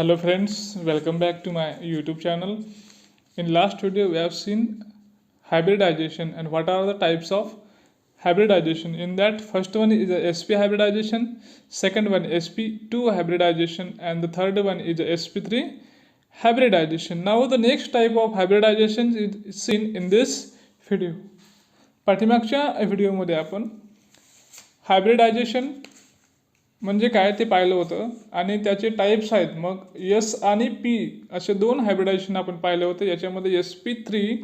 Hello friends, welcome back to my YouTube channel. In last video we have seen hybridization and what are the types of hybridization. In that first one is a SP hybridization, second one SP2 hybridization and the third one is a SP3 hybridization. Now the next type of hybridization is seen in this video. पाठीमागच्या व्हिडिओमध्ये आपण hybridisation म्हणजे काय ते पाहिलं होतं आणि त्याचे टाइप्स आहेत. मग एस आणि पी असे दोन हायब्रिडायझेशन आपण पाहिलं होतं. याच्यामध्ये SP3,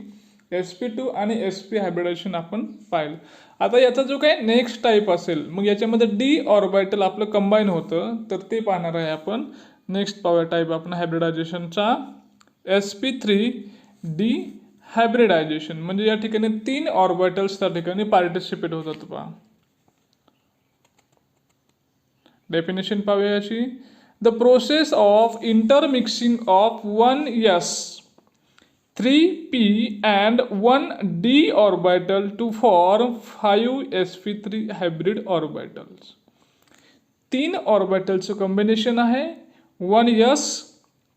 SP2 आणि SP हायब्रिडायझेशन आपण पाहिलं. आता याचा जो काय नेक्स्ट टाइप असेल मग याच्यामध्ये डी ऑर्बिटल आपलं कंबाईन होतं तर ते पाहणार आहे आपण. नेक्स्ट पाहूया टाइप आपण हायब्रिडायझेशनचा SP3D हायब्रिडायझेशन. म्हणजे या ठिकाणी 3 ऑर्बिटल्स त्या ठिकाणी पार्टिसिपेट होतात. पहा डेफिनेशन पाहूया याची. The process of intermixing of 1s 3p and 1d orbital to form 5sp3 hybrid orbitals. 3 ऑर्बिटलचं combination आहे 1s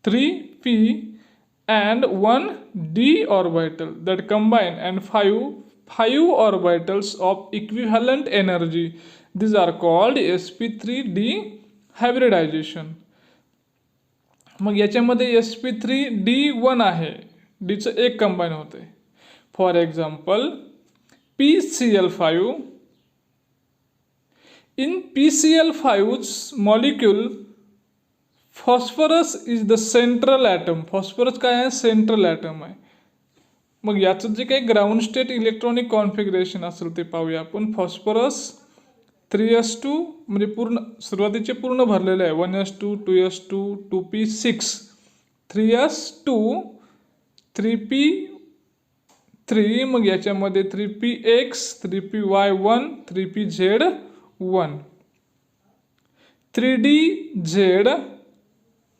3p and 1d orbital that combine and 5 orbitals of equivalent energy. These are called SP3D hybridization. मग याच्यामध्ये SP3D1 आहे, डीचं एक combine होते. For example PCl5. In PCl5's molecule phosphorus is the central atom. Phosphorus काय आहे? Central item आहे. मग याचं जे काही ग्राउंड स्टेट इलेक्ट्रॉनिक कॉन्फिगरेशन असेल ते पाहूया आपण. फॉस्फरस 3s2 म्हणजे पूर्ण सुरुवातीचे पूर्ण भरलेले आहे. 1s2 2s2 2p6 3s2 3p3. मग याच्यामध्ये 3px 3py1 3pz1 3dz.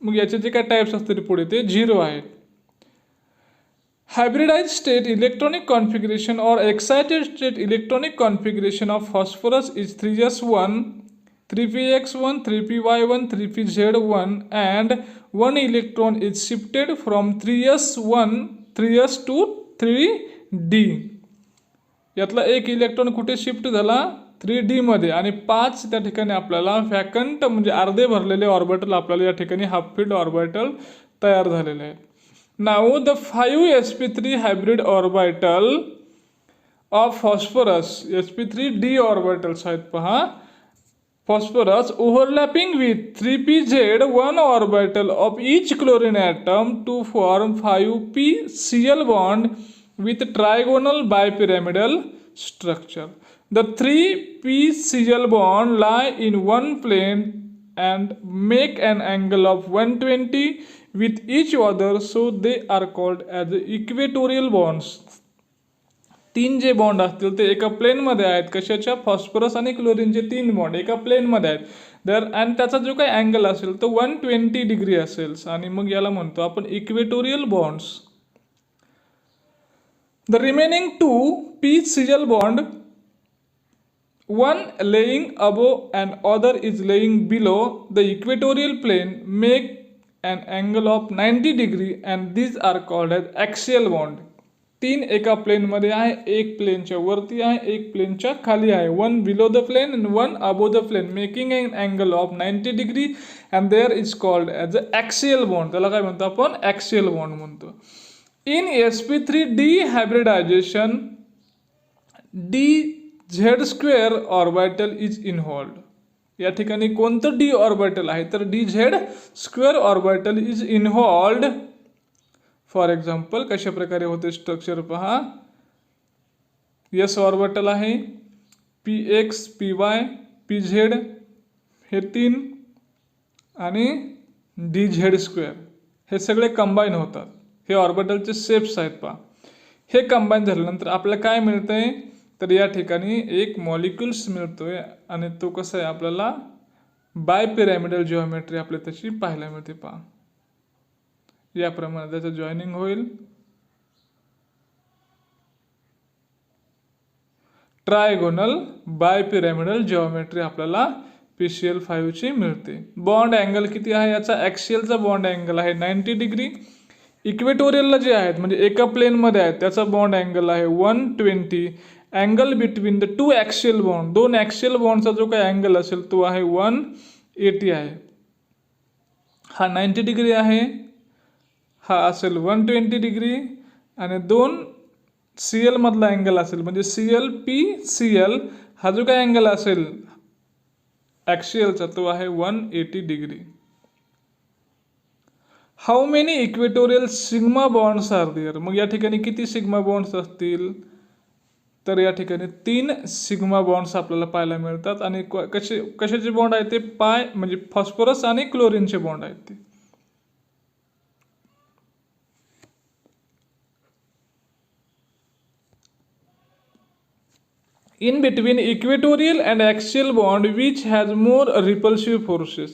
मग याचे जे काय टाइप्स असतील पुढे ते 0 आहेत. Hybridized state electronic configuration or excited state electronic configuration of phosphorus is 3s1 3px1 3py1 3pz1 and one electron is shifted from 3s to 3d. यातला एक इलेक्ट्रॉन कुठे शिफ्ट झाला? 3d मध्ये. आणि 5 त्या ठिकाणी आपल्याला वॅकंट म्हणजे अर्धे भरलेले ऑर्बिटल आपल्याला या ठिकाणी हाफ फील्ड ऑर्बिटल तयार झालेले आहेत. Now the 5sp3 hybrid orbital of phosphorus sp3d orbitals आहेत पहा. phosphorus overlapping with 3pz1 orbital of each chlorine atom to form 5p-Cl bond with trigonal bipyramidal structure. The 3p-Cl bond lie in one plane and make an angle of 120 with each other, so they are called as equatorial bonds. 3 जे bond असतील ते एका प्लेनमध्ये आहेत. कशाच्या? Phosphorus आणि क्लोरीनचे 3 bond एका प्लेनमध्ये आहेत. आणि त्याचा जो काही अँगल असेल तो 120 डिग्री असेल आणि मग याला म्हणतो आपण equatorial bonds. The remaining 2 p-Cl bond, one laying above and other is laying below the equatorial plane, make an angle of 90 degree and these are called as axial bond. 3 एका प्लेनमध्ये आहे, एक प्लेनच्या वरती आहे, एक प्लेनच्या खाली आहे. one below the plane and one above the plane making an angle of 90 degree and there is called as a axial bond. त्याला काय म्हणतो आपण? axial bond म्हणतो. In sp3d hybridization dz2 orbital is involved. या ठिकाणी कोणतं D orbital आहे तर dz2 orbital is involved. For example कशा प्रकारे होते स्ट्रक्चर पहा. एस ऑर्बिटल आहे, px py pz हे 3 आणि dz2 हे सगळे कंबाईन होतात. हे ऑर्बिटलचे शेप्स आहेत पहा. हे कंबाईन झाल्यानंतर आपल्याला काय मिळतंय तर या ठिकाणी एक मॉलिक्युल्स मिळतोय आणि तो कसा आहे आपल्याला बायपिरॅमिडल जिओमेट्री आपल्याला त्याची पाहायला मिळते पहा. याप्रमाणे त्याचं जॉईनिंग होईल. ट्रायगोनल बायपिरॅमिडल जिओमेट्री आपल्याला PCl5 ची मिळते. बॉन्ड अँगल किती आहे याचा? ॲक्सियलचा बॉन्ड अँगल आहे 90 डिग्री. इक्वेटोरियलला जे आहेत म्हणजे एका प्लेनमध्ये आहेत त्याचा बॉन्ड अँगल आहे 120. Angle between the two axial bond, दोन ॲक्सियल बॉन्डचा जो काही अँगल असेल तो आहे 180 आहे. हा 90 डिग्री आहे, हा असेल 120 डिग्री आणि दोन CL मधला अँगल असेल म्हणजे CL हा जो काही अँगल असेल ॲक्सियलचा तो आहे 180 degree. How many equatorial sigma bonds are there? मग या ठिकाणी किती सिग्मा बॉन्ड्स असतील? तर या ठिकाणी 3 सिग्मा बॉन्ड्स आपल्याला पाहायला मिळतात. आणि कशाचे बॉन्ड आहेत ते? पाय म्हणजे फॉस्फरस आणि क्लोरीनचे बॉन्ड आहेत ते. In between equatorial and axial bond, which has more repulsive forces?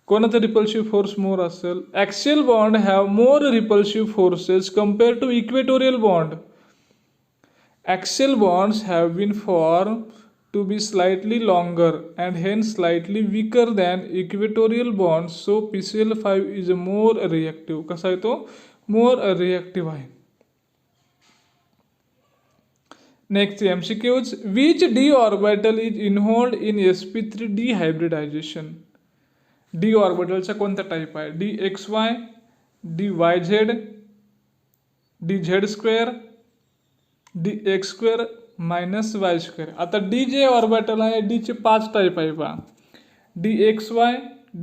कोणाचा रिपल्सिव्ह फोर्स मोर असेल? Axial bond have more repulsive forces compared to equatorial bond. Axial bonds have been formed to be slightly longer and hence slightly weaker than equatorial bonds. So PCl5 is more reactive. कसा आहे तो? more reactive आहे. Next MCQs. Which d orbital is involved in sp3 dehybridization? d ऑर्बिटलचा कोणता type आहे? dxy, dyz, dz2, dx2 minus y2. आता D J orbital आहे, डीचे 5 type आहे पहा. dxy,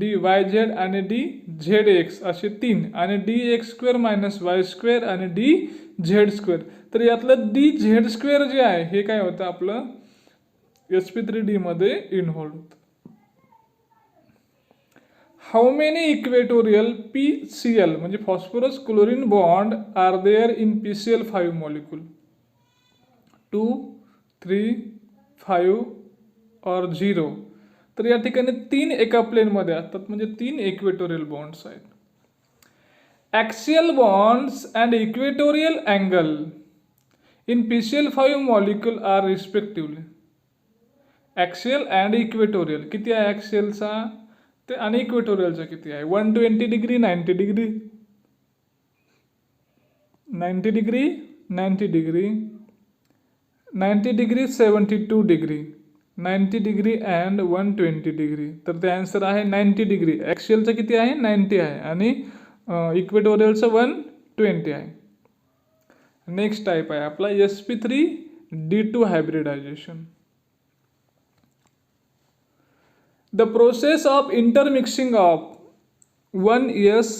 dyz आणि dzx असे 3, आणि dx2 मायनस y2 आणि dz2. तर यातलं dz2 जे आहे हे काय होतं? आपलं sp3d मध्ये इन्व्हॉल्व होतं. हाऊ मेनी इक्वेटोरियल PCl म्हणजे phosphorus chlorine bond are there in PCl5 molecule? 2, 3, 5 और 0. तर या ठिकाणी 3 एका प्लेनमध्ये असतात म्हणजे 3 इक्वेटोरियल बॉन्ड्स आहेत. Axial bonds and equatorial angle in PCl5 molecule are respectively. Axial and equatorial किती आहे ॲक्सियलचा ते आणि इक्वेटोरियलचा किती आहे? 120 degree, 90 degree, 90 degree, 90 degree, 90 degree, 72 degree, 90 degree and 120 degree. तर ते आन्सर आहे 90 डिग्री. ॲक्सियलचं किती आहे? 90 आहे आणि इक्वेटोरियलचं 120 आहे. नेक्स्ट टाईप आहे आपला sp3d2 hybridisation. The process of intermixing of 1s,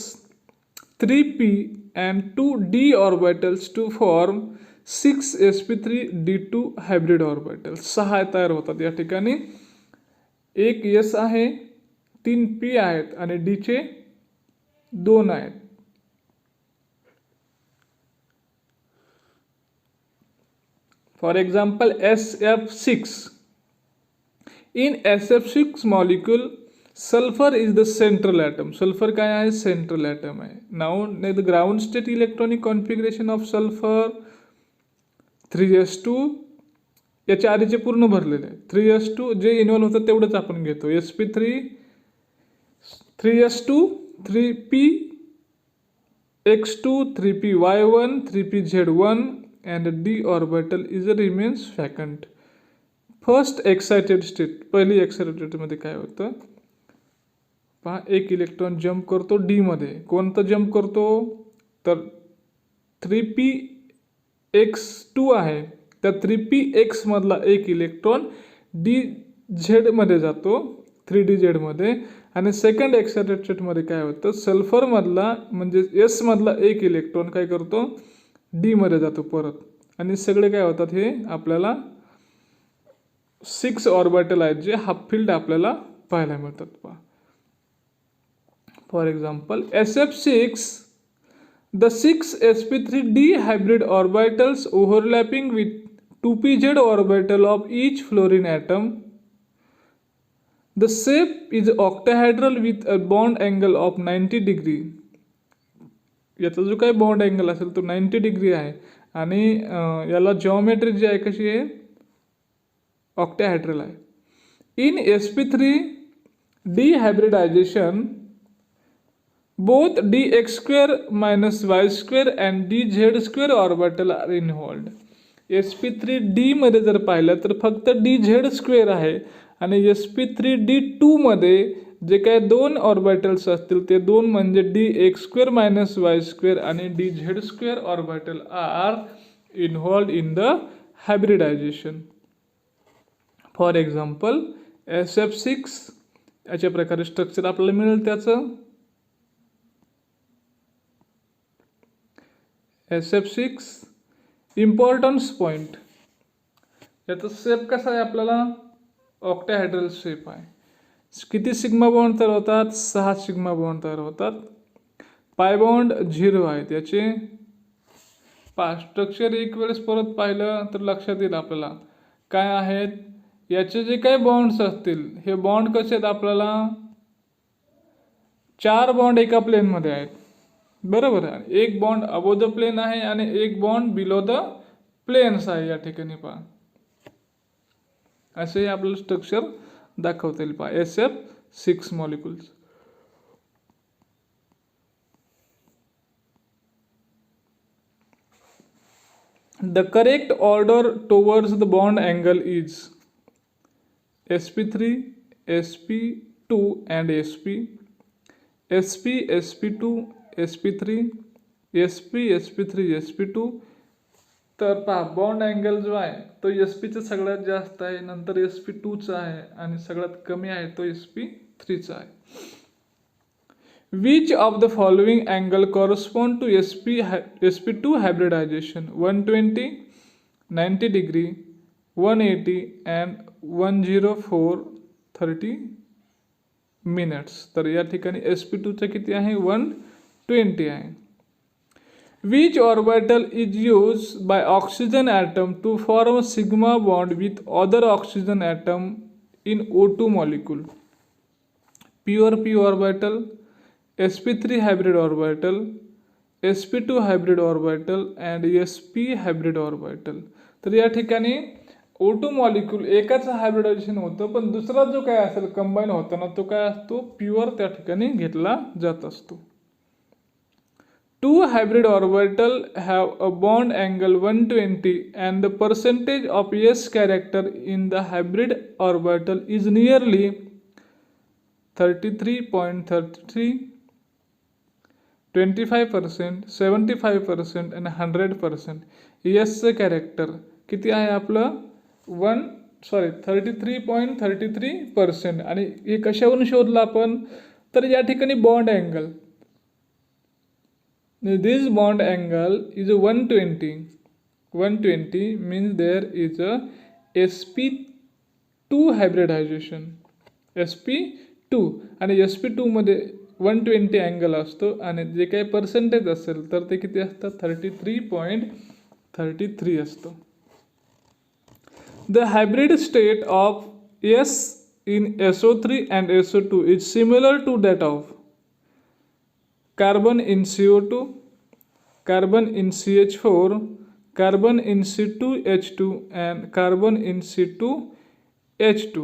3p and 2d orbitals to form 6 sp3d2 hybrid orbitals. 6 तयार होतात या ठिकाणी. एक s आहे, 3 p आहेत आणि d चे 2 आहेत. For example SF6. In SF6 molecule, sulfur is the central atom. Sulfur काय आहे? Central atom आहे. Now the ground state electronic configuration of sulfur 3s2. याच्या आधीचे पूर्ण भरलेले आहे. 3s2 जे इन्व्हॉल्व होतं तेवढंच आपण घेतो. sp3, 3s2, 3p x2, 3py1, 3pz1 and d orbital is remains vacant. First excited state, पहिली एक्सायटेड स्टेटमध्ये काय होतं पहा, एक इलेक्ट्रॉन जम्प करतो डी मध्ये. कोणतं जम्प करतो? तर 3px2 आहे, त्या 3px मधला एक इलेक्ट्रॉन dz मध्ये जातो, 3dz मध्ये. आणि सेकंड एक्सायटेड स्टेटमध्ये काय होतं? सल्फर मधला म्हणजे एस मधला एक इलेक्ट्रॉन काय करतो? डी मध्ये जातो परत. आणि सगळे काय होतात हे आपल्याला 6 ऑर्बिटल आहेत जे हाफ फिल्ड आपल्याला पाहायला मिळतात पहा. For example SF6, the 6 sp3d hybrid orbitals overlapping with 2pz orbital of each fluorine atom. The shape is octahedral with a bond angle of 90 degree. याचा जो काही बॉन्ड अँगल असेल तो 90 डिग्री आहे आणि याला जॉमेट्री जी आहे कशी आहे? ऑक्टाहेड्रल आहे. In sp3 dehybridization, both dx square minus y square and dz square orbital are involved. sp3d मध्ये जर पाहिलं तर फक्त dz स्क्वेअर आहे आणि sp3d2 मध्ये जे काही दोन ऑर्बिटल्स असतील ते दोन म्हणजे dx square minus y square आणि dz square orbital are involved in the hybridization. For example SF6 अशा प्रकारे स्ट्रक्चर आपल्याला मिळेल. त्याचं SF6 इम्पॉर्टन्स पॉइंट, याचा शेप कसा आहे आपल्याला ऑक्टाहेड्रल शेप आहे. किती सिग्मा बॉन्ड तयार होतात? 6 सिग्मा बॉन्ड तयार होतात. पाय बॉन्ड 0 आहेत याचे. स्ट्रक्चर एक वेळेस परत पाहिलं तर लक्षात येईल आपल्याला काय आहेत. याचे जे काही बॉन्ड्स असतील हे बॉन्ड कसे आहेत आपल्याला 4 बॉन्ड एका प्लेनमध्ये आहेत, बरोबर आहे. एक बॉन्ड अबोव द प्लेन आहे आणि एक बॉन्ड बिलो द प्लेन्स आहे या ठिकाणी पहा. असे आपलं स्ट्रक्चर दाखवता येईल पहा SF6 molecules. The correct order towards the bond angle is sp3, sp2 and sp, sp, sp2, sp3, sp, sp3, sp2. तर पहा बॉन्ड अँगल जो आहे तो sp चा सगळ्यात जास्त आहे, नंतर sp2 चा आहे आणि सगळ्यात कमी आहे तो sp3 चा आहे. Which of the following angle correspond to sp2 hybridization? 120, 90 degree, 180 and 10430 minutes. तर या ठिकाणी sp2 चा किती आहे? 120 आहे. Which orbital is used by oxygen atom to form a sigma bond with other oxygen atom in O2 molecule? Pure p orbital, sp3 hybrid orbital, sp2 hybrid orbital and sp hybrid orbital. तर या ठिकाणी O2 molecule एकाचं hybridisation होतं पण दुसरा जो काय असेल कंबाईन होताना तो काय असतो? प्युअर त्या ठिकाणी घेतला जात असतो. Two hybrid orbital have a bond angle 120 and the percentage of S character in the hybrid orbital is nearly 33.33, 25%, 75% and 100%. S चं कॅरेक्टर किती आहे आपलं 33.33% आणि हे कशावरून शोधलं आपण? तर या ठिकाणी bond angle, this bond angle is 120. 120 means there is a sp2 hybridization. sp2 आणि sp2 मध्ये 120 अँगल असतो आणि जे काही पर्सेंटेज असेल तर ते किती असतं? 33.33 असतो. The hybrid state of S in SO3 and SO2 is similar to that of carbon in CO2, carbon in CH4, carbon in C2H2 and carbon in C2H2.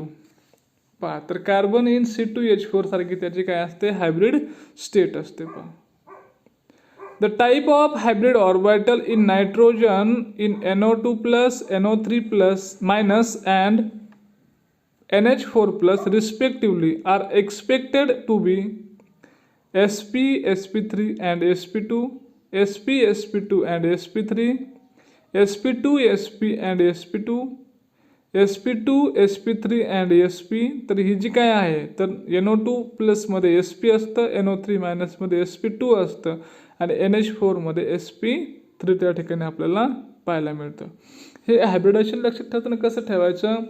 पहा तर कार्बन इन C2H4 सारखी त्याची काय असते? हायब्रिड स्टेट असते. पहा the type of hybrid orbital in nitrogen in NO2 plus NO3 plus minus and NH4 plus respectively are expected to be sp, sp3 and sp2, sp, sp2 and sp3, sp2, sp and sp2, sp2, sp3 and sp. तर ही जी काय आहे तर NO2 प्लसमध्ये sp असतं, NO3 मायनसमध्ये sp2 असतं आणि NH4 मध्ये sp3 त्या ठिकाणी आपल्याला पाहायला मिळतं. हे हायब्रिडायझेशन लक्षात ठेवताना कसं ठेवायचं?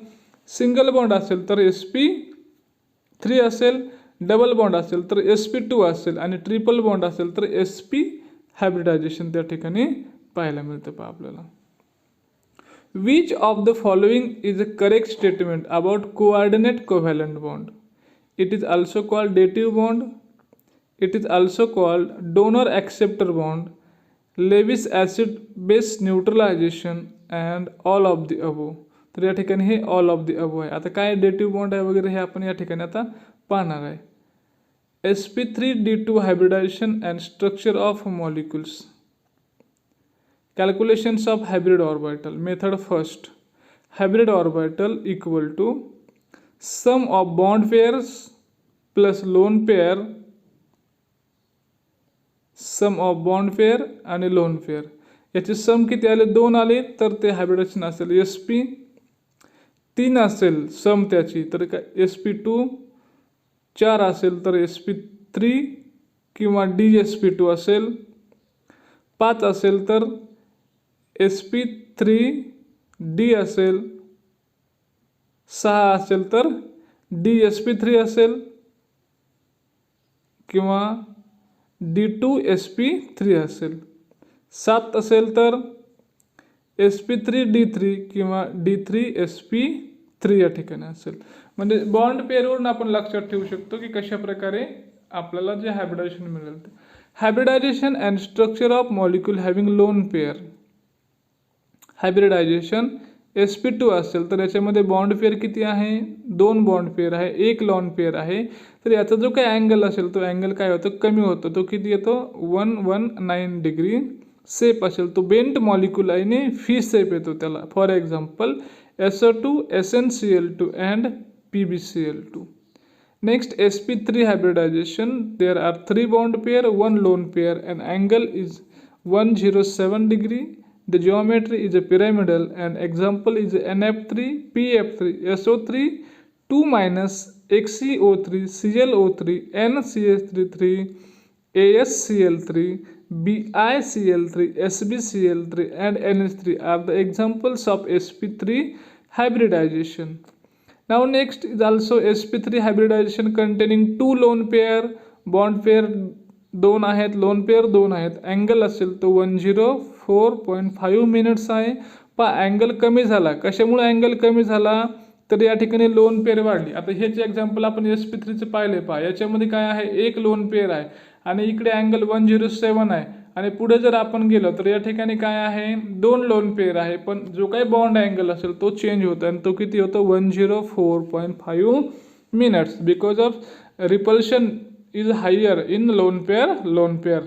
सिंगल बॉन्ड असेल तर sp3 असेल, डबल बॉन्ड असेल तर sp2 असेल आणि ट्रिपल बॉन्ड असेल तर sp हायब्रिडायझेशन त्या ठिकाणी पाहायला मिळतं. पहा आपल्याला Which of the following is a correct statement about coordinate covalent bond? It is also called dative bond. It is also called donor-acceptor bond, Lewis acid base neutralization and all of the above. तर या ठिकाणी हे all of the above आहे. आता काय डेटिव्ह bond आहे वगैरे हे आपण या ठिकाणी आता पाहणार आहे. sp3d2 hybridization and structure of molecules. Calculations of hybrid orbital. Method first. Hybrid orbital equal to sum of bond pairs plus lone pair, sum of bond pair आणि lone pair. याचे सम किती आले? 2 आले तर ते हायब्रिडायजेशन असेल. sp 3 असेल सम त्याची तर काय sp2, 4 असेल तर sp3 किंवा dsp2 असेल, 5 असेल तर sp3d असेल, 6 असेल तर dsp3 असेल किंवा d2sp3 असेल, 7 असेल तर sp3d3 किंवा d3sp3 या ठिकाणी असेल. म्हणजे बॉन्ड पेअरवरून आपण लक्षात ठेवू शकतो की कशा प्रकारे आपल्याला जे हायब्रिडायजेशन मिळेल. Hybridisation and structure of molecule having lone pair. Hybridisation sp2 असेल तर याच्यामध्ये बॉन्ड पेअर किती आहे? 2 बॉन्ड पेअर आहे, 1 लॉन पेअर आहे. तर याचा जो काही अँगल असेल तो अँगल काय होतो? कमी होतो. तो किती येतो? 119 डिग्री. शेप असेल तो बेंट मॉलिक्यूल आहे ने फी शेप येतो त्याला. For example SO2, SnCl2 and PbCl2. Next, sp3 hybridization. There are 3 bond pair, 1 lone pair, and angle is 107 degree. The geometry is a pyramidal and example is NF3, PF3, SO3, 2 minus XeO3, ClO3, NCH3, AsCl3, BiCl3, SbCl3 and NH3 are the examples of sp3 hybridization. Now next is also sp3 hybridization containing 2 lone pair, bond pair 2 आहेत, lone pair 2 आहेत. Angle असेल तो 104.5 minutes आहे. Angle कमी झाला. कशामुळे angle कमी झाला? तर या ठिकाणी लोन पेअर वाढली. आता हेच एक्झाम्पल आपण sp3 चे पाहिले. याच्यामध्ये काय आहे? 1 लोन पेअर आहे आणि इकडे अँगल 107 आहे आणि पुढे जर आपण गेलो तर या ठिकाणी काय आहे? 2 लोन पेअर आहे, पण जो काही बॉन्ड अँगल असेल तो चेंज होतो आणि तो किती होतो? 104.5 minutes because of repulsion is higher in lone pair.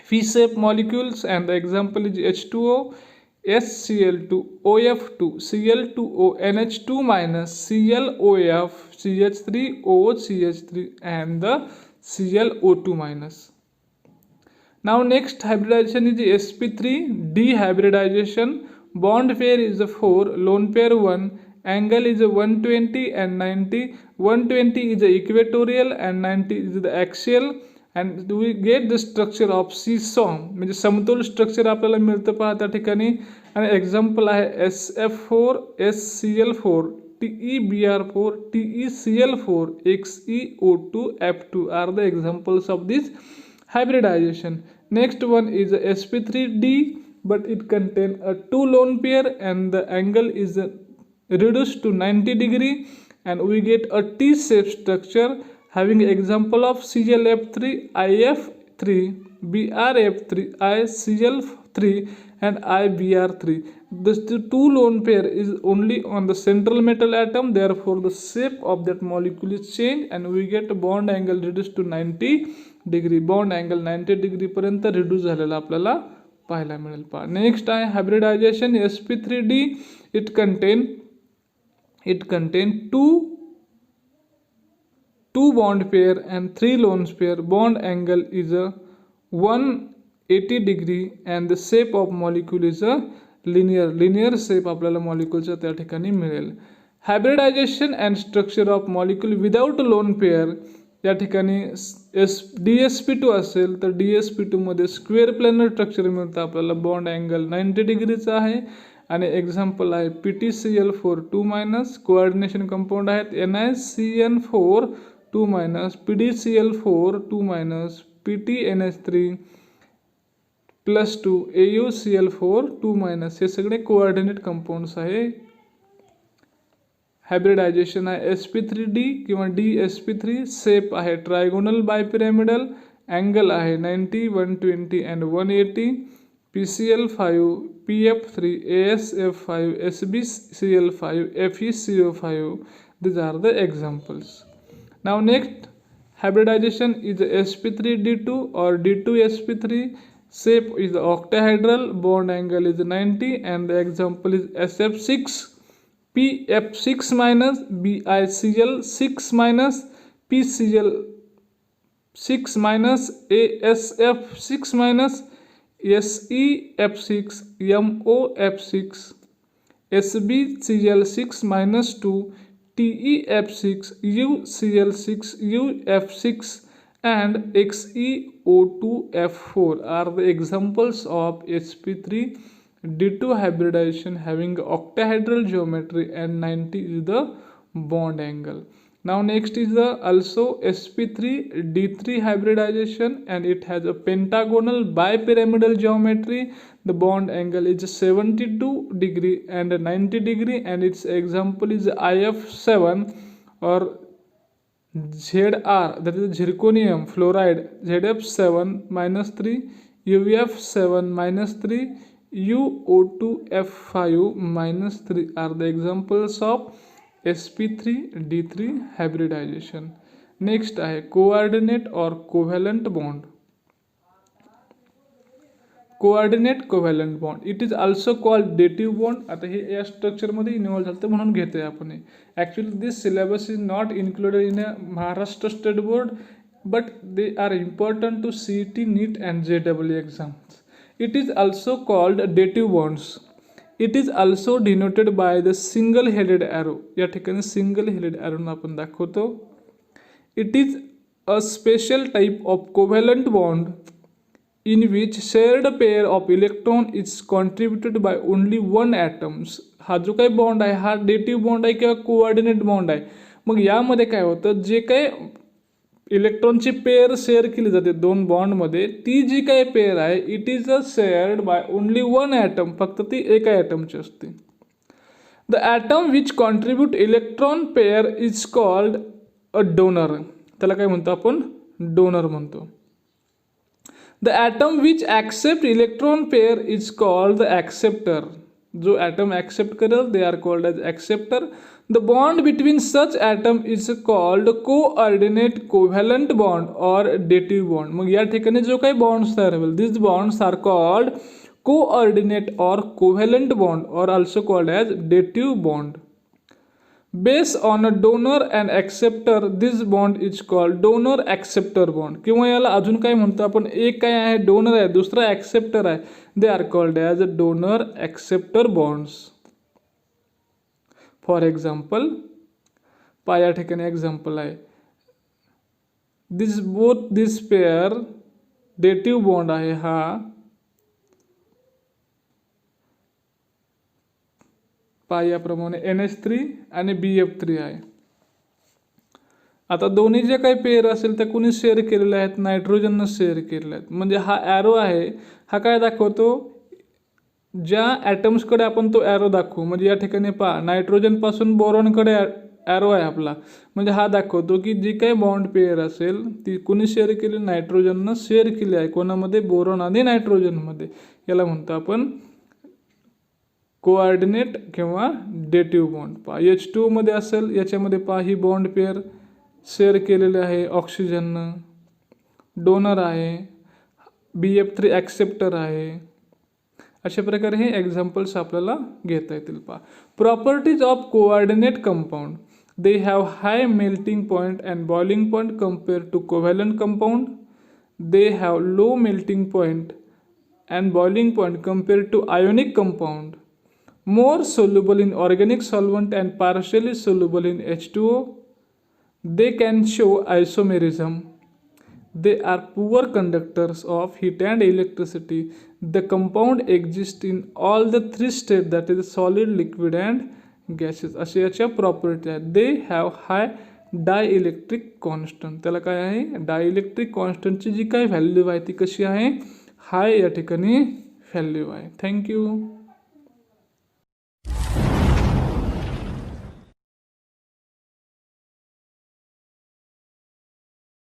Phi shape molecules and the example is H2O, SCl2, OF2, Cl2O, NH2 minus, ClOF, CH3O, CH3 and the ClO2 minus. Now next hybridization is the sp3d hybridization. Bond pair is a 4, lone pair 1, angle is a 120 and 90. 120 is the equatorial and 90 is the axial and we get the structure of seesaw म्हणजे समतोल structure आपल्याला मिळतं पहा त्या ठिकाणी. आणि example आहे SF4, SCl4, TeBr4, TeCl4, XeO2, F2 are the examples of this hybridization. Next one is sp3d, but it contains a 2 lone pair and the angle is reduced to 90 degree and we get a T-shaped structure having example of ClF3, IF3, BrF3, ICl3 and IBr3. This 2 lone pair is only on the central metal atom, therefore the shape of that molecule is changed and we get bond angle reduced to 90 degree. Bond angle 90 degree पर्यंत reduce झालेला आपल्याला पाहायला मिळेल. पहा next आहे hybridisation sp3d. It contain two bond pair and 3 lone pair. Bond angle is a 180 degree and the shape of molecule is a linear shape आपल्याला moleculeचा त्या ठिकाणी मिळेल. Hybridization and structure of molecule without lone pair. या ठिकाणी dsp2 असेल तर dsp2 मध्ये square planar structure मिळतं आपल्याला. बॉन्ड अँगल 90 डिग्रीचा आहे आणि एक्झाम्पल आहे PtCl4 2 मायनस. कोऑर्डिनेशन कंपाऊंड आहेत NiCN4 2 minus, PdCl4 2 minus, PtNH3 +2, AuCl4 2 minus. हे सगळे कोऑर्डिनेट कंपाऊंड्स आहे. हायब्रिडायजेशन आहे sp3d किंवा dsp3. शेप आहे ट्रायगोनल बायपिरॅमिडल. अँगल आहे 90, 120 and 180. PCl5, PF3, ASF5, SbCl5, FeCO5. These are the examples. Now next hybridization is sp3d2 or d2sp3. Shape is octahedral, bond angle is 90, and the example is SF6, PF6 minus, BiCl6 minus, PCl6 minus, ASF6 minus, SEF6, MOF6, SbCl6 minus 2, TeF6, UCl6, UF6, and XeO2F4 are the examples of sp3d2 hybridization having octahedral geometry and 90 is the bond angle. Now next is the also sp3d3 hybridization, and it has a pentagonal bipyramidal geometry. The bond angle is 72 degree and 90 degree, and its example is IF7 or ZR, that is zirconium fluoride, ZF7 minus 3, UF7 minus 3, UO2F5 minus 3 are the examples of sp3d3 hybridization. Next आहे coordinate और covalent bond. Coordinate covalent bond it is also called dative bond. आता हे या स्ट्रक्चरमध्ये involve झालं तर म्हणून घेतोय आपण. Actually this syllabus is not included in a Maharashtra state board, but they are important to CET, NEET and JEE exams. It is also called dative bonds. It is also denoted by the single headed arrow. या ठिकाणी single headed arrow आपण दाखवतो. It is a special type of covalent bond in which shared pair of electron is contributed by only one atoms. हा जो काही bond आहे हा डेटिव्ह bond आहे किंवा कोऑर्डिनेट बॉन्ड आहे. मग यामध्ये काय होतं, जे काही इलेक्ट्रॉनची पेअर शेअर केली जाते दोन बॉन्डमध्ये, ती जी काही पेअर आहे it is a shared by only one atom. फक्त ती एका ॲटमची असते. The atom which contribute electron pair is called a donor. त्याला काय म्हणतो आपण, डोनर म्हणतो. The atom which accept electron pair is called the acceptor. जो ॲटम ॲक्सेप्ट करेल they are called as acceptor. The bond between such atom is called coordinate covalent bond or dative bond. मग या ठिकाणी जो काही bonds तयार होईल, these bonds are called coordinate or covalent bond or also called as dative bond. Based on a donor and acceptor, this bond is called donor acceptor bond. किंवा याला अजून काय म्हणतो आपण, एक काय आहे डोनर आहे, दुसरा ॲक्सेप्टर आहे. They are called as donor acceptor bonds. For example या ठिकाणी एक्झाम्पल आहे, दिस पेअर डेटिव्ह बॉन्ड आहे हा याप्रमाणे NH3 आणि BF3 आहे. आता दोन्ही जे काही पेअर असेल त्या कोणी शेअर केलेल्या आहेत, नायट्रोजननं शेअर केलेल्या आहेत. म्हणजे हा ॲरो आहे हा काय दाखवतो, ज्या ॲटम्सकडे आपण तो ॲरो दाखवू. म्हणजे या ठिकाणी नायट्रोजनपासून बोरॉनकडे ॲरो आहे आपला. म्हणजे हा दाखवतो की जी काही बॉन्ड पेअर असेल ती कोणी शेअर केली, नायट्रोजननं शेअर केली आहे. कोणामध्ये, बोरॉन आणि नायट्रोजनमध्ये. याला म्हणतो आपण कोऑर्डिनेट किंवा डेटिव्ह बॉन्ड. H2 मध्ये असेल, याच्यामध्ये ही बॉन्ड पेअर शेअर केलेले आहे ऑक्सिजननं, डोनर आहे, BF3 ॲक्सेप्टर आहे. अशा प्रकारे हे एक्झाम्पल्स आपल्याला घेता येतील. Properties of coordinate compound. They have high melting point and boiling point compare to covalent compound. They have low melting point and boiling point compare to ionic compound. More soluble in organic solvent and partially soluble in H2O. They can show isomerism. They are poor conductors of heat and electricity. The compound exists in all the three states, that is solid, liquid and gases. अशा याच्या property आहेत. They have high dielectric constant. त्याला काय आहे, dielectric कॉन्स्टंटची जी काही value आहे ती कशी आहे, हाय या ठिकाणी व्हॅल्यू आहे. थँक्यू.